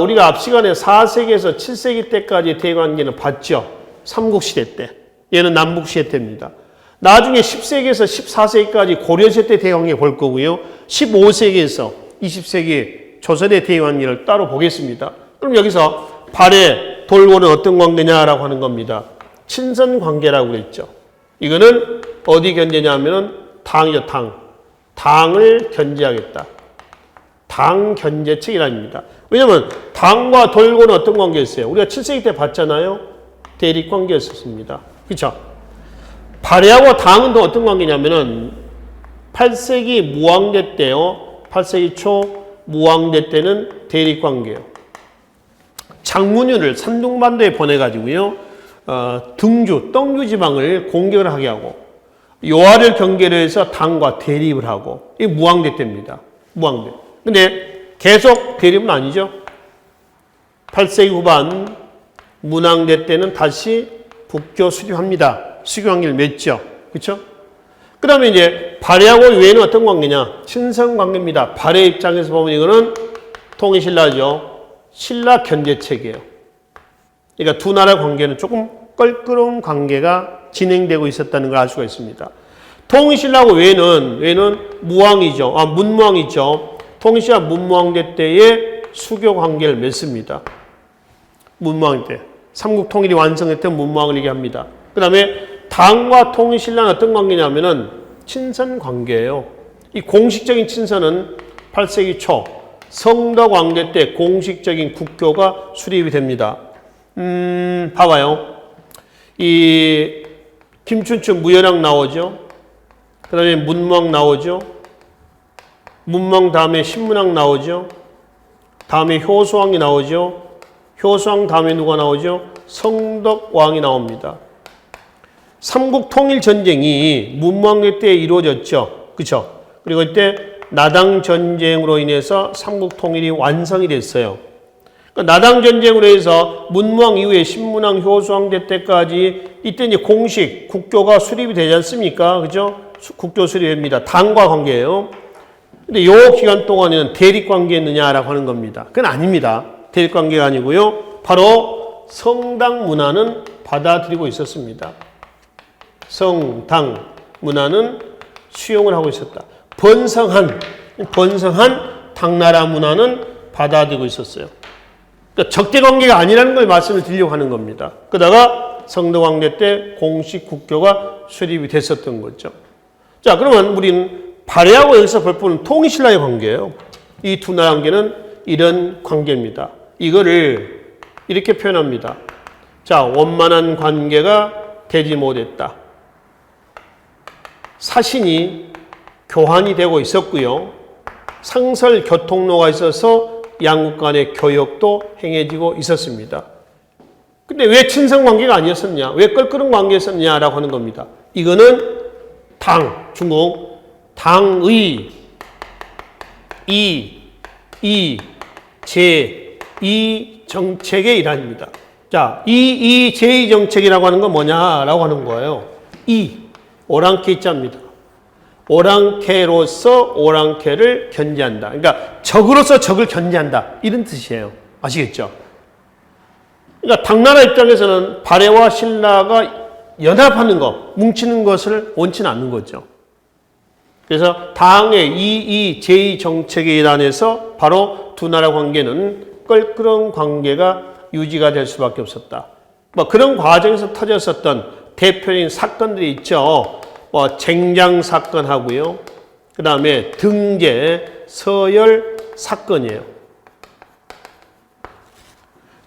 우리가 앞 시간에 4세기에서 7세기 때까지 대관계는 봤죠. 삼국시대 때. 얘는 남북시대 때입니다. 나중에 10세기에서 14세기까지 고려시대 때 대관계 볼 거고요. 15세기에서 20세기 조선의 대관계를 따로 보겠습니다. 그럼 여기서 발해, 돌궐은 어떤 관계냐라고 하는 겁니다. 친선 관계라고 그랬죠. 이거는 어디 견제냐면은 당이죠, 당. 당을 견제하겠다. 당 견제책이랍니다. 왜냐면 당과 돌궐은 어떤 관계였어요? 우리가 7세기 때 봤잖아요. 대립 관계였었습니다. 그렇죠? 발해하고 당은 또 어떤 관계냐면은 8세기 무왕대 때요. 8세기 초 무왕대 때는 대립 관계예요. 장문율을 산둥반도에 보내가지고요. 등주, 떡류 지방을 공격을 하게 하고 요하를 경계로 해서 당과 대립을 하고, 이 무왕대 때입니다. 무왕대. 근데 계속 대립은 아니죠. 8세기 후반 문왕대 때는 다시 국교 수립합니다. 수교 관계를 맺죠. 그렇죠? 그 다음에 이제 발해하고 유해는 어떤 관계냐? 친선 관계입니다. 발해 입장에서 보면 이거는 통일신라죠. 신라 견제체계예요. 그러니까 두 나라 관계는 조금 껄끄러운 관계가 진행되고 있었다는 걸 알 수가 있습니다. 통일신라하고 유해는 무왕이죠. 문무왕이죠. 통일신라 문무왕대 때에 수교 관계를 맺습니다. 문무왕 때. 삼국 통일이 완성했던 문무왕을 얘기합니다. 그 다음에 당과 통일신라는 어떤 관계냐면은 친선 관계예요. 이 공식적인 친선은 8세기 초 성덕 왕대 때 공식적인 국교가 수립이 됩니다. 봐봐요. 이 김춘추 무열왕 나오죠. 그 다음에 문무왕 나오죠. 문무왕 다음에 신문왕 나오죠. 다음에 효소왕이 나오죠. 효소왕 다음에 누가 나오죠? 성덕왕이 나옵니다. 삼국 통일 전쟁이 문무왕대 때 이루어졌죠. 그렇죠? 그리고 이때 나당 전쟁으로 인해서 삼국 통일이 완성이 됐어요. 그러니까 나당 전쟁으로 해서 문무왕 이후에 신문왕, 효소왕 때까지 이때 이제 공식 국교가 수립이 되지 않습니까? 그죠? 국교 수립입니다. 당과 관계예요. 근데 요 기간 동안에는 대립 관계였느냐라고 하는 겁니다. 그건 아닙니다. 대립 관계가 아니고요. 바로 성당 문화는 받아들이고 있었습니다. 성당 문화는 수용을 하고 있었다. 번성한 당나라 문화는 받아들이고 있었어요. 그러니까 적대 관계가 아니라는 걸 말씀을 드리려고 하는 겁니다. 그러다가 성덕왕대 때 공식 국교가 수립이 됐었던 거죠. 자, 그러면 우리는 발해하고 여기서 볼 부분은 통일신라의 관계예요. 이 두 나라 관계는 이런 관계입니다. 이거를 이렇게 표현합니다. 자, 원만한 관계가 되지 못했다. 사신이 교환이 되고 있었고요. 상설 교통로가 있어서 양국 간의 교역도 행해지고 있었습니다. 근데 왜 친선 관계가 아니었었냐? 왜 껄끄러운 관계였었냐라고 하는 겁니다. 이거는 중국 당의 이 정책의 일환입니다. 자, 이 제2 정책이라고 하는 건 뭐냐라고 하는 거예요. 오랑캐 자입니다. 오랑캐로서 오랑캐를 견제한다. 그러니까 적으로서 적을 견제한다. 이런 뜻이에요. 아시겠죠? 그러니까 당나라 입장에서는 발해와 신라가 연합하는 것, 뭉치는 것을 원치는 않는 거죠. 그래서 당의 제2 정책의 일환에서 바로 두 나라 관계는 껄끄러운 관계가 유지가 될 수밖에 없었다. 뭐 그런 과정에서 터졌었던 대표적인 사건들이 있죠. 쟁장 사건하고요. 그 다음에 등제, 서열 사건이에요.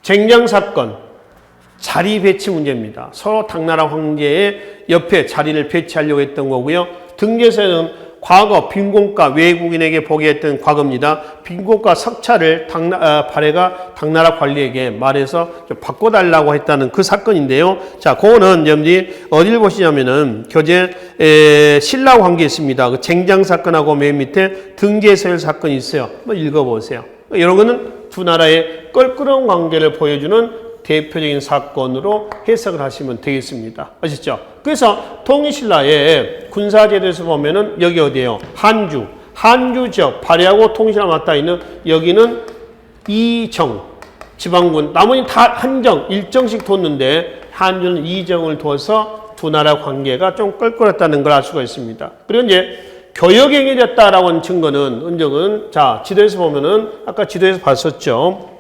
쟁장 사건, 자리 배치 문제입니다. 서로 당나라 황제의 옆에 자리를 배치하려고 했던 거고요. 등제서는 과거 빈곤가 외국인에게 보게 했던 과거입니다. 빈곤가 석차를 발해가 당나라 관리에게 말해서 좀 바꿔달라고 했다는 그 사건인데요. 자, 그거는 여러분들이 어디를 보시냐면은 교재 신라 관계 있습니다. 그 쟁장 사건하고 맨 밑에 등제서열 사건이 있어요. 한번 읽어보세요. 이런 거는 두 나라의 껄끄러운 관계를 보여주는 대표적인 사건으로 해석을 하시면 되겠습니다. 아시죠? 그래서 통일신라의 군사제도에서 보면은 여기 어디예요? 한주 지역, 발해하고 통일신라 맞닿아 있는 여기는 이정, 지방군, 나머지 다 한정, 일정씩 뒀는데 한주는 이정을 둬서 두 나라 관계가 좀 껄끄럽다는 걸 알 수가 있습니다. 그리고 이제 교역행위 됐다라고 하는 증거는, 흔적은, 자, 지도에서 보면은 아까 지도에서 봤었죠.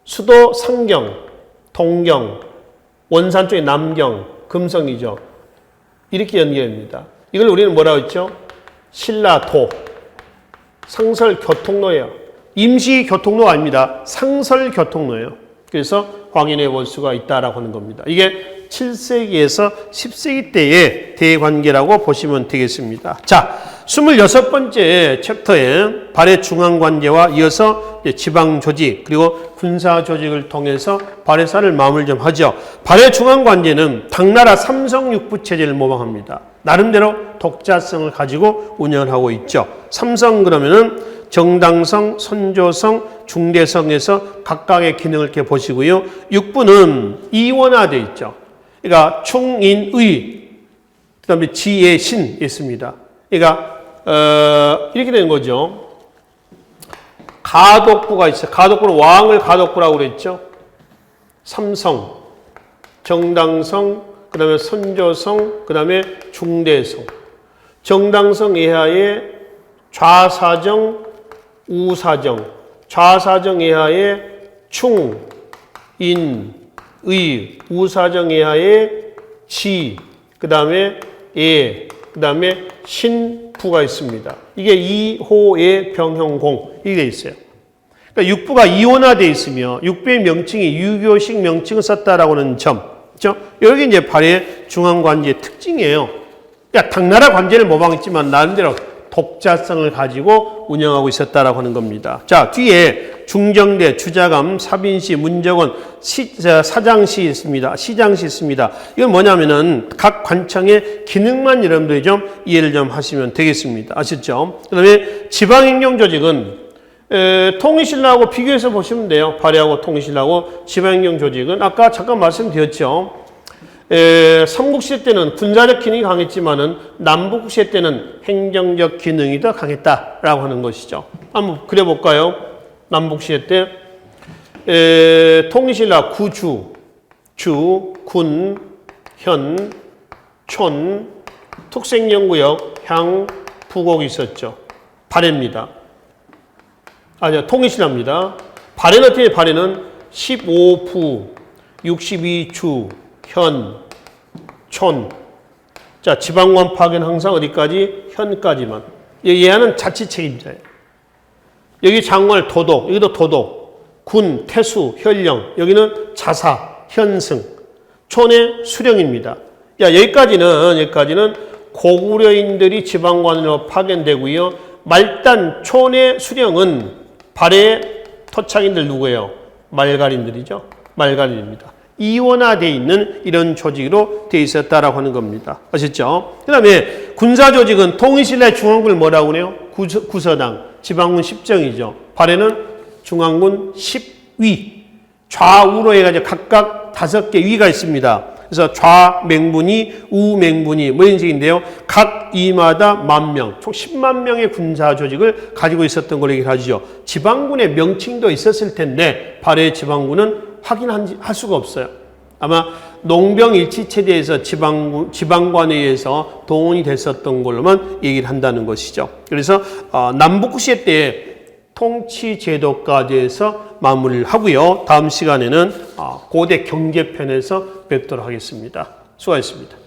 수도 상경, 동경, 원산 쪽에 남경, 금성이죠. 이렇게 연결됩니다. 이걸 우리는 뭐라고 했죠? 신라도, 상설교통로예요. 임시교통로가 아닙니다. 상설교통로예요. 그래서 확인해 볼 수가 있다라고 하는 겁니다. 이게 7세기에서 10세기 때의 대관계라고 보시면 되겠습니다. 자, 26번째 챕터에 발해 중앙관제와 이어서 지방조직 그리고 군사조직을 통해서 발해사를 마무리 좀 하죠. 발해 중앙관제는 당나라 삼성육부체제를 모방합니다. 나름대로 독자성을 가지고 운영을 하고 있죠. 삼성 그러면은 정당성, 선조성, 중대성에서 각각의 기능을 이렇게 보시고요. 육부는 이원화되어 있죠. 그러니까 충인의, 그 다음에 지혜, 신 있습니다. 그러니까 이렇게 되는 거죠. 가독부가 있어요. 가독부는 왕을 가독부라고 그랬죠. 삼성, 정당성, 그 다음에 선조성, 그 다음에 중대성. 정당성 이하에 좌사정, 우사정. 좌사정 이하에 충, 인, 의. 우사정 이하에 지, 그 다음에 예, 그 다음에 신부가 있습니다. 이게 이호의 병형공 이게 있어요. 그러니까 육부가 이원화되어 있으며 육부의 명칭이 유교식 명칭을 썼다라고 하는 점, 그렇죠? 여기 이제 발해 중앙관제의 특징이에요. 그러니까 당나라 관제를 모방했지만 나름대로 독자성을 가지고 운영하고 있었다라고 하는 겁니다. 자, 뒤에 중정대, 주자감, 사빈시, 문정원, 사장시 있습니다. 시장시 있습니다. 이건 뭐냐면은 각 관청의 기능만 여러분들이 좀 이해를 좀 하시면 되겠습니다. 아셨죠? 그 다음에 지방행정조직은 통일신라하고 비교해서 보시면 돼요. 발해하고 통일신라하고 지방행정조직은 아까 잠깐 말씀드렸죠. 삼국시대 때는 군사적 기능이 강했지만은 남북시대 때는 행정적 기능이 더 강했다라고 하는 것이죠. 한번 그려볼까요? 남북시대 때 통일신라 구주, 주, 군, 현, 촌, 특색연구역, 향, 부곡이 있었죠. 발해입니다. 통일신라입니다. 발해는 어떻게 발해는 15부, 62주, 현, 촌. 자, 지방관 파견 항상 어디까지? 현까지만. 얘는 자치 책임자예요. 여기 장관 도독, 여기도 도독. 군, 태수, 현령. 여기는 자사, 현승. 촌의 수령입니다. 여기까지는 고구려인들이 지방관으로 파견되고요. 말단 촌의 수령은 발해 토착인들 누구예요? 말갈인들이죠. 말갈인입니다. 이원화되어 있는 이런 조직으로 되어 있었다라고 하는 겁니다. 아셨죠? 그 다음에 군사조직은 통일신라의 중앙군을 뭐라고 그래요? 구서당, 지방군 10정이죠. 발해는 중앙군 10위. 좌우로 해가지고 각각 5개 위가 있습니다. 그래서 좌맹분위, 우맹분위 뭐 이런 식인데요. 각 위마다 10,000명, 총 10만 명의 군사조직을 가지고 있었던 걸로 얘기하죠. 지방군의 명칭도 있었을 텐데 발해의 지방군은 확인할 수가 없어요. 아마 농병일치체제에서 지방관에 의해서 동원이 됐었던 걸로만 얘기를 한다는 것이죠. 그래서 남북시대 때 통치제도까지 해서 마무리를 하고요. 다음 시간에는 고대 경제편에서 뵙도록 하겠습니다. 수고하셨습니다.